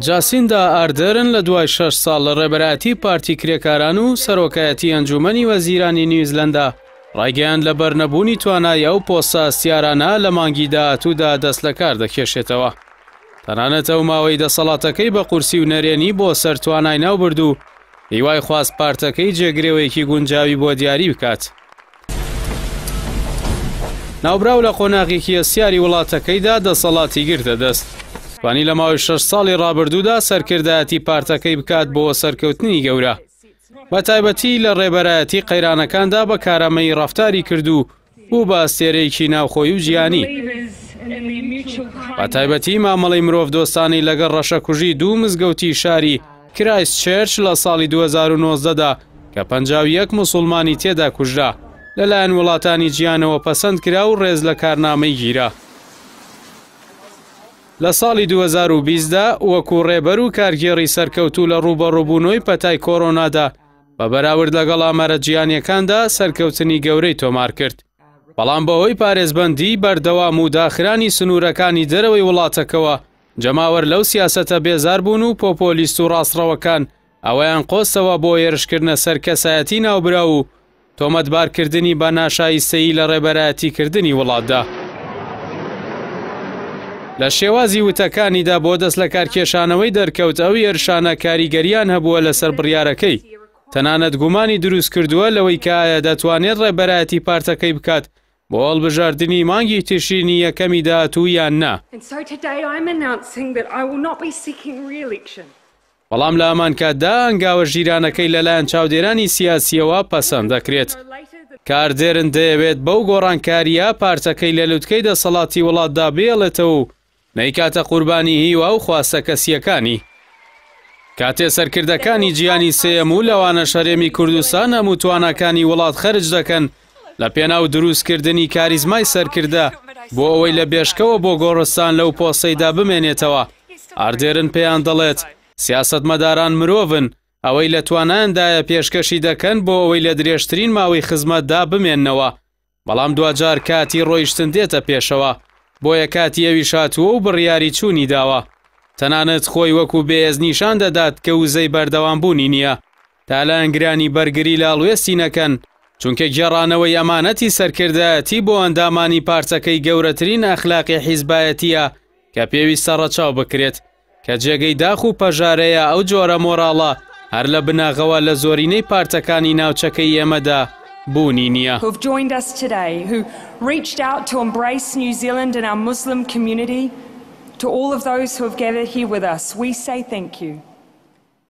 جاسیندا ئاردەرن لە دوای 6 ساڵ لە ڕێبەرایەتی پارتی کرێکاران و سەرۆکایەتی ئەنجومەنی وەزیرانی نیوزیلەندا ڕایگەیاند لە بەرنەبوونی توانایی ئەو پۆستە سیارانە لە مانگی داهاتوودا دەست لە کار دەکێشێتەوە. تەنانەت ئەو ماوەی دەسەڵاتەکەی بە قورسی و نەرێنی بۆ سەر توانای ناوبرد و هیوای خواست پارتەکەی جێگرێوەیەکی گونجاوی بۆ دیاری بکات. ناوبراو لە قۆناغێکی ئەسیاری وڵاتەکەیدا دەسەڵاتی گرتە دەست. توانی لە ماوەی 6 ساڵی ڕابردوودا سەرکردایەتی پارتەکەی بکات بۆ سەرکەوتنی گەورە. بە تایبەتی لە ڕێبەرایەتی قەیرانەکاندا بە کارامەی ڕەفتاری کردو بوو بە ئەستێرەیەکی ناوخۆیی و ژیانی. بە تایبەتی مامەڵەی مرۆڤ دۆستانی لەگەڵ ڕەشەکوژی دوو مزگەوتی شاری کرایستچێرچ لە ساڵی 2019دا کە 51 موسڵمانی تێدا کوژرا لەلایەن وڵاتانی جیانەوە پەسەند کرا و ڕێز لە کارنامەی گیرا. لە ساڵی 2020دا وەکو ڕێبەر و کارگێڕی سەرکەوتوو لە ڕوبەڕووبوونەوەی پەتای کۆڕۆنادا بە بەراورد لەگەڵ ئامارە جیهانیەکاندا سەرکەوتنی گەورەی تۆمار کرد. بەڵام بەهۆی پارێزبەندی بەردەوام و داخرانی سنوورەکانی دەرەوەی وڵاتەکەوە جەماوەر لەو سیاسەتە بێزار بوون و پۆپۆلیست و ڕاستڕەوەکان ئەوەیان قۆستەوە بۆ هێرشکردنە سەر کەسایەتی ناوبرا و تۆمەتبارکردنی بە ناشایستەیی لە ڕێبەرایەتیکردنی وڵاتدا. لە شێوازی وتەکانیدا بۆ دەست لە کارکێشانەوەی دەرکەوت ئەو هێرشانە کاریگەریان هەبووە لەسەر بڕیارەکەی. تەنانەت گومانی دروست کردووە لەوەی کە ئایا دەتوانێت ڕێبەرایەتی پارتەکەی بکات بۆ هەڵبژاردننی مانگی تشرینی یەکەمی داهاتوو یان نا. بەڵام لە ئەمان کاتدا ئەنگاوە ژیرانەکەی لەلایەن چاودێرانی سیاسیەوە پەسەند دەکرێت. کاردێرن دەیەوێت بەو گۆڕانکاریە پارتەکەی لە لووتکەی دەسەڵاتی وڵاتدا بێڵێتەوە و نەیکاتە قوربانی هیوا و خواستە کەسیەکانی. کاتێ سەرکردەکانی گیانی سێەم و لەوانە شەرێمی کوردستان هەموو توانەکانی وڵات خەرج دەکەن لە پێناو دروستکردنی کاریزمای سەرکردە بۆ ئەوەی لە بێشکەوە بۆ گۆڕستان لەو پۆستەیدا بمێنێتەوە. ئاردێرن پێیان دەڵێت سیاسەتمەداران مرۆڤن، ئەوەی لە توانایاندایە پێشکەشی دەکەن بۆ ئەوەی لە درێژترین ماوەی خزمەتدا بمێننەوە. بەڵام دوجار کاتی ڕۆیشتن دێتە پێشەوە، بۆیە کاتی ئەوی شاتووە و بڕیاری چوونی داوە. تەنانەت خۆی وەکو بێز نیشان دەدات کە وزەی بەردەوامبوونی نییە تا لە ئەنگرانی بەرگری لاڵوێستی نەکەن، چونکە گێڕانەوەی ئەمانەتی سەرکردایەتی بۆ ئەندامانی پارتەکەی گەورەترین ئەخلاقی حیزبایەتیە کە پێویستە ڕەچاو بکرێت، کە جێگەی داخ و پەژارەیە ئەو جۆرە مۆراڵە هەر لە بناغەوە لە زۆرینەی پارتەکانی ناوچەکەی ئێمەدا بوونی نییە. To all of those who have gathered here with us, we say thank you.